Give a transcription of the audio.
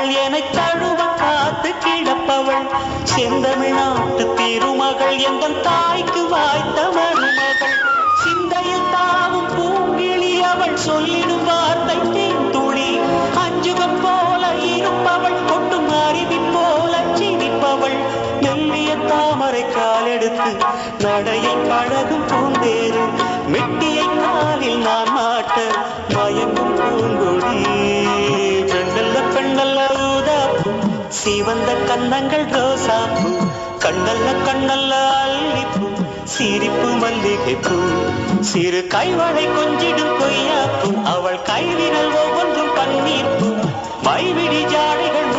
அவள் என்னை தழுவ காத்து கிடப்பவள் செந்தமிழ்நாட்டு திருமகள் எங்கள் தாய்க்கு வாய்த்த மருமகள் சிந்தையில் தாவும் பூங்கிழி அவள் சொல்லிடும் வார்த்தை தேன்துளி அஞ்சுகம் போல இருப்பவள் கொட்டும் அருவி போல சிரிப்பவள் மெல்லிய தாமரை காலெடுத்து நடையை பழகும் பூந்தேரு மெட்டியை காலில் நான் மாட்ட மயங்கும் பூங்கொடி பெண்ணல்ல பெண்ணல்ல ஊதாப்பூ சிவந்த கன்னங்கள் ரோசாப்பூ கண்ணல்ல கண்ணல்ல அல்லிப்பூ சிரிப்பு மல்லிகைப்பூ சிறு கைவளை கொஞ்சிடும் கொய்யாப்பூ அவள் கைவிரல் ஒவ்வொன்றும் பன்னீர்ப்பூ மைவிடி ஜாடைகள்